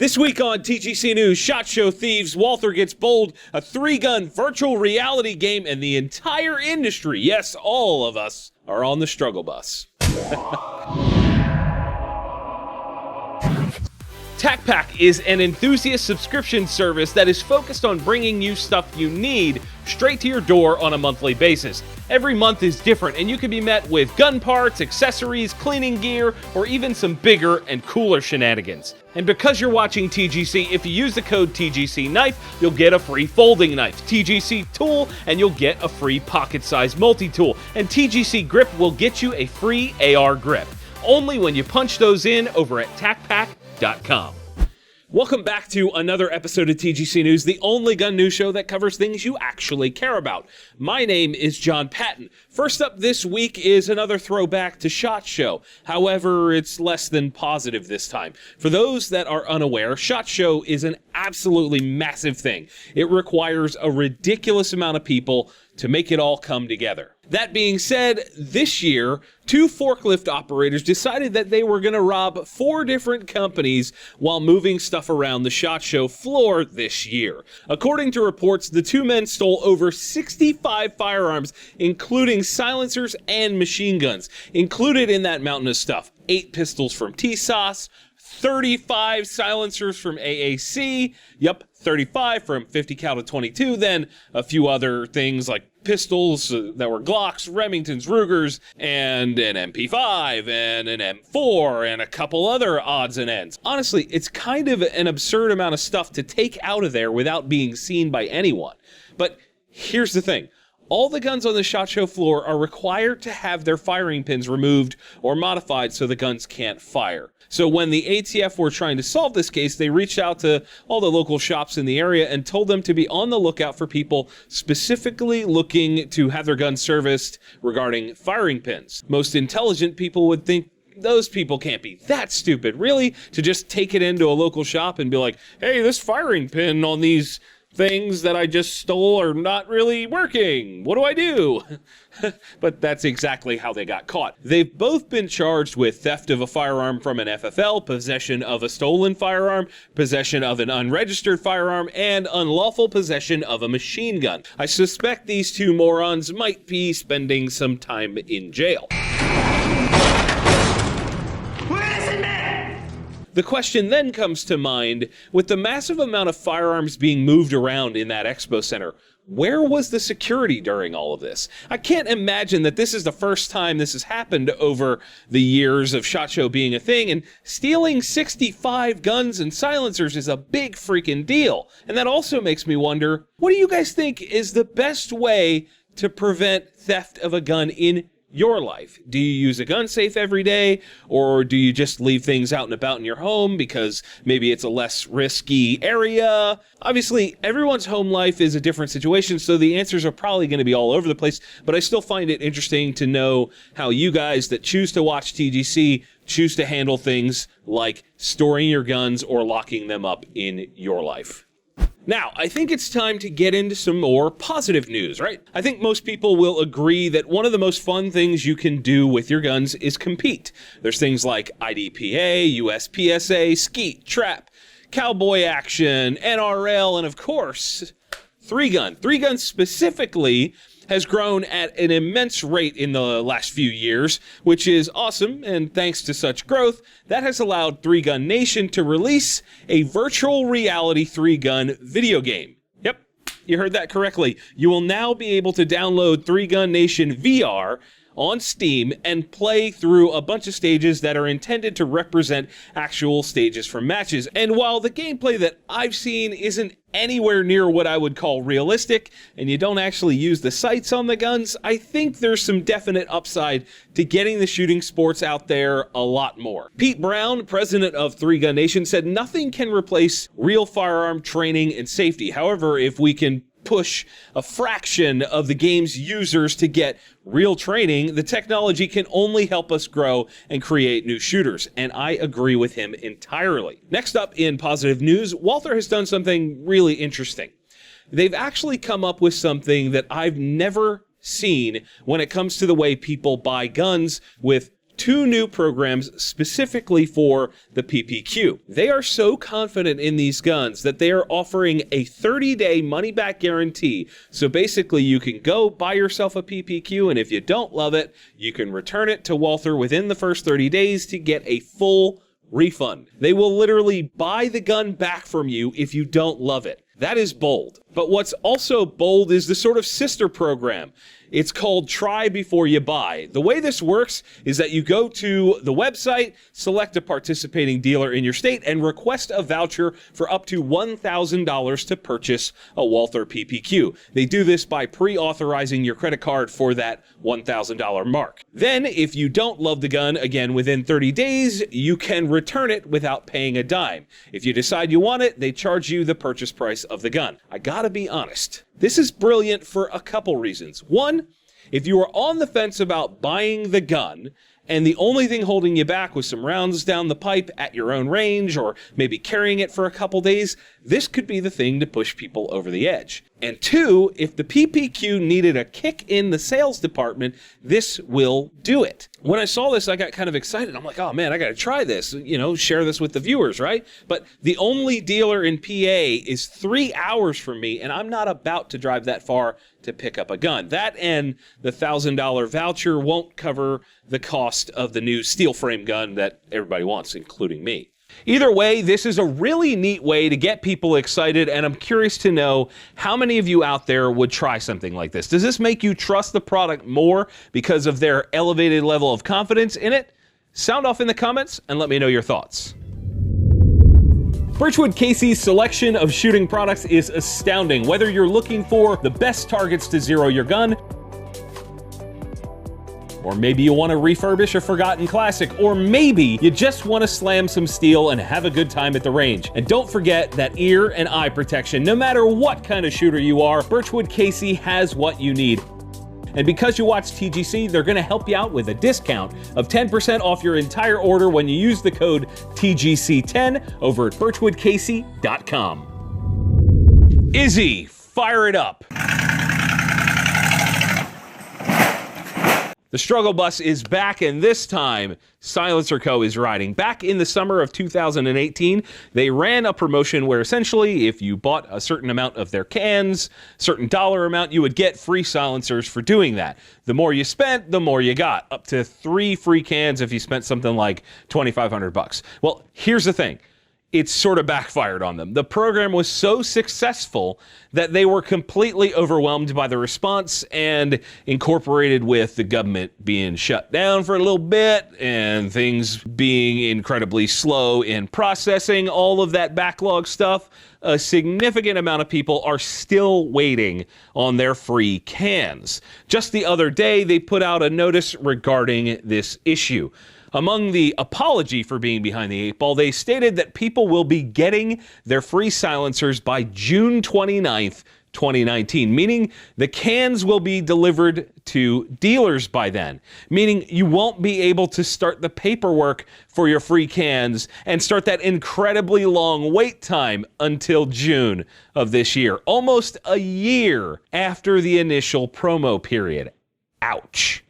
This week on TGC News, SHOT Show Thieves, Walther gets bold, a 3-gun virtual reality game, and the entire industry, yes, all of us, are on the Strugglebus. TacPack is an enthusiast subscription service that is focused on bringing you stuff you need straight to your door on a monthly basis. Every month is different, and you can be met with gun parts, accessories, cleaning gear, or even some bigger and cooler shenanigans. And because you're watching TGC, if you use the code TGC Knife, you'll get a free folding knife, TGC Tool, and you'll get a free pocket-sized multi-tool. And TGC Grip will get you a free AR grip. Only when you punch those in over at TacPack.com. Welcome back to another episode of TGC News, the only gun news show that covers things you actually care about. My name is Jon Patton. First up this week is another throwback to SHOT Show. However, it's less than positive this time. For those that are unaware, SHOT Show is an absolutely massive thing. It requires a ridiculous amount of people to make it all come together. That being said, this year, 2 forklift operators decided that they were going to rob 4 different companies while moving stuff around the SHOT Show floor this year. According to reports, the 2 men stole over 65 firearms, including silencers and machine guns. Included in that mountain of stuff, 8 pistols from TSOS, 35 silencers from AAC, 35 from 50 cal to 22, then a few other things like pistols that were Glocks, Remingtons, Rugers, and an MP5, and an M4, and a couple other odds and ends. Honestly, it's kind of an absurd amount of stuff to take out of there without being seen by anyone. But here's the thing. All the guns on the SHOT Show floor are required to have their firing pins removed or modified so the guns can't fire. So when the ATF were trying to solve this case, they reached out to all the local shops in the area and told them to be on the lookout for people specifically looking to have their guns serviced regarding firing pins. Most intelligent people would think, those people can't be that stupid, really, to just take it into a local shop and be like, hey, this firing pin on these things that I just stole are not really working. What do I do? But that's exactly how they got caught. They've both been charged with theft of a firearm from an FFL, possession of a stolen firearm, possession of an unregistered firearm, and unlawful possession of a machine gun. I suspect these 2 morons might be spending some time in jail. The question then comes to mind, with the massive amount of firearms being moved around in that expo center, where was the security during all of this? I can't imagine that this is the first time this has happened over the years of SHOT Show being a thing, and stealing 65 guns and silencers is a big freaking deal. And that also makes me wonder, what do you guys think is the best way to prevent theft of a gun in your life? Do you use a gun safe every day, or do you just leave things out and about in your home because maybe it's a less risky area? Obviously, everyone's home life is a different situation, so the answers are probably going to be all over the place, but I still find it interesting to know how you guys that choose to watch TGC choose to handle things like storing your guns or locking them up in your life. Now, I think it's time to get into some more positive news, right? I think most people will agree that one of the most fun things you can do with your guns is compete. There's things like IDPA, USPSA, skeet, trap, cowboy action, NRL, and of course, 3-gun. 3-gun specifically has grown at an immense rate in the last few years, which is awesome, and thanks to such growth, that has allowed 3-Gun Nation to release a virtual reality 3-gun video game. Yep, you heard that correctly. You will now be able to download 3-Gun Nation VR on Steam and play through a bunch of stages that are intended to represent actual stages from matches. And while the gameplay that I've seen isn't anywhere near what I would call realistic, and you don't actually use the sights on the guns, I think there's some definite upside to getting the shooting sports out there a lot more. Pete Brown, president of 3-Gun Nation, said nothing can replace real firearm training and safety. However, if we can push a fraction of the game's users to get real training, the technology can only help us grow and create new shooters, and I agree with him entirely. Next up in positive news, Walther has done something really interesting. They've actually come up with something that I've never seen when it comes to the way people buy guns with 2 new programs specifically for the PPQ. They are so confident in these guns that they are offering a 30-day money-back guarantee. So basically, you can go buy yourself a PPQ, and if you don't love it, you can return it to Walther within the first 30 days to get a full refund. They will literally buy the gun back from you if you don't love it. That is bold. But what's also bold is the sort of sister program. It's called Try Before You Buy. The way this works is that you go to the website, select a participating dealer in your state, and request a voucher for up to $1,000 to purchase a Walther PPQ. They do this by pre-authorizing your credit card for that $1,000 mark. Then, if you don't love the gun, again, within 30 days, you can return it without paying a dime. If you decide you want it, they charge you the purchase price of the gun. I gotta be honest. This is brilliant for a couple reasons. One, if you are on the fence about buying the gun, and the only thing holding you back was some rounds down the pipe at your own range, or maybe carrying it for a couple days, this could be the thing to push people over the edge. And two, if the PPQ needed a kick in the sales department, this will do it. When I saw this, I got kind of excited. I'm like, oh man, I got to try this, share this with the viewers, right? But the only dealer in PA is 3 hours from me, and I'm not about to drive that far to pick up a gun. That and the $1,000 voucher won't cover the cost of the new steel frame gun that everybody wants, including me. Either way, this is a really neat way to get people excited, and I'm curious to know how many of you out there would try something like this. Does this make you trust the product more because of their elevated level of confidence in it? Sound off in the comments and let me know your thoughts. Birchwood Casey's selection of shooting products is astounding. Whether you're looking for the best targets to zero your gun, or maybe you want to refurbish a forgotten classic, or maybe you just want to slam some steel and have a good time at the range. And don't forget that ear and eye protection. No matter what kind of shooter you are, Birchwood Casey has what you need. And because you watch TGC, they're going to help you out with a discount of 10% off your entire order when you use the code TGC10 over at birchwoodcasey.com. Izzy, fire it up. The Strugglebus is back, and this time, Silencer Co. is riding. Back in the summer of 2018, they ran a promotion where essentially, if you bought a certain amount of their cans, certain dollar amount, you would get free silencers for doing that. The more you spent, the more you got. Up to 3 free cans if you spent something like $2,500. Well, here's the thing. It's sort of backfired on them. The program was so successful that they were completely overwhelmed by the response, and incorporated with the government being shut down for a little bit and things being incredibly slow in processing all of that backlog stuff, a significant amount of people are still waiting on their free cans. Just the other day, they put out a notice regarding this issue. Among the apology for being behind the 8 ball, they stated that people will be getting their free silencers by June 29th, 2019, meaning the cans will be delivered to dealers by then, meaning you won't be able to start the paperwork for your free cans and start that incredibly long wait time until June of this year, almost a year after the initial promo period. Ouch.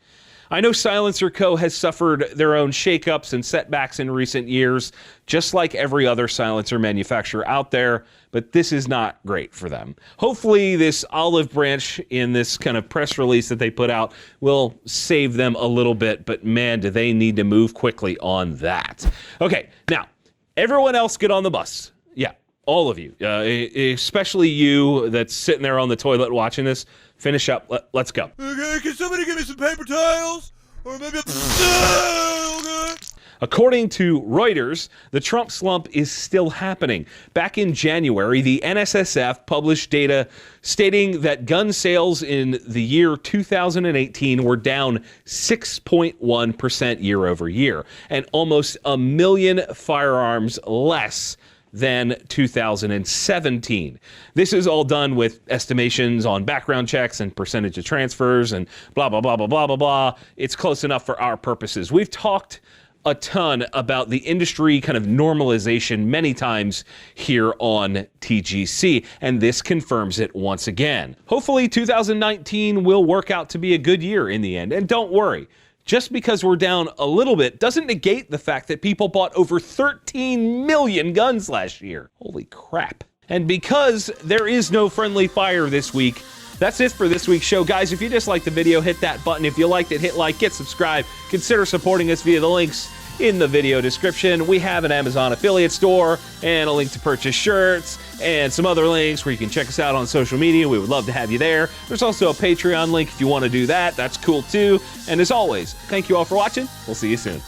I know Silencer Co. has suffered their own shakeups and setbacks in recent years, just like every other silencer manufacturer out there, but this is not great for them. Hopefully this olive branch in this kind of press release that they put out will save them a little bit, but man, do they need to move quickly on that. Okay, now, everyone else get on the bus. Yeah, all of you, especially you that's sitting there on the toilet watching this. Finish up. Let's go. Okay, can somebody give me some paper towels? Or maybe okay. According to Reuters, the Trump slump is still happening. Back in January, the NSSF published data stating that gun sales in the year 2018 were down 6.1% year over year, and almost 1 million firearms less than 2017. This is all done with estimations on background checks and percentage of transfers and blah, blah, blah, blah, blah, blah, blah. It's close enough for our purposes. We've talked a ton about the industry kind of normalization many times here on TGC, and this confirms it once again. Hopefully 2019 will work out to be a good year in the end, and don't worry. Just because we're down a little bit doesn't negate the fact that people bought over 13 million guns last year. Holy crap. And because there is no friendly fire this week, that's it for this week's show. Guys, if you disliked the video, hit that button. If you liked it, hit like, get subscribed. Consider supporting us via the links in the video description. We have an Amazon affiliate store and a link to purchase shirts and some other links where you can check us out on social media. We would love to have you there. There's also a Patreon link if you want to do that. That's cool too. And as always, thank you all for watching. We'll see you soon.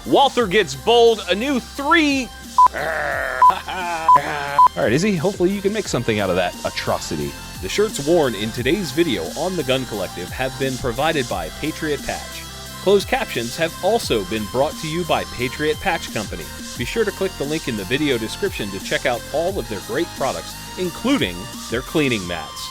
Walther gets bold, a new 3... Alright, Izzy, hopefully you can make something out of that atrocity. The shirts worn in today's video on The Gun Collective have been provided by Patriot Patch. Closed captions have also been brought to you by Patriot Patch Company. Be sure to click the link in the video description to check out all of their great products, including their cleaning mats.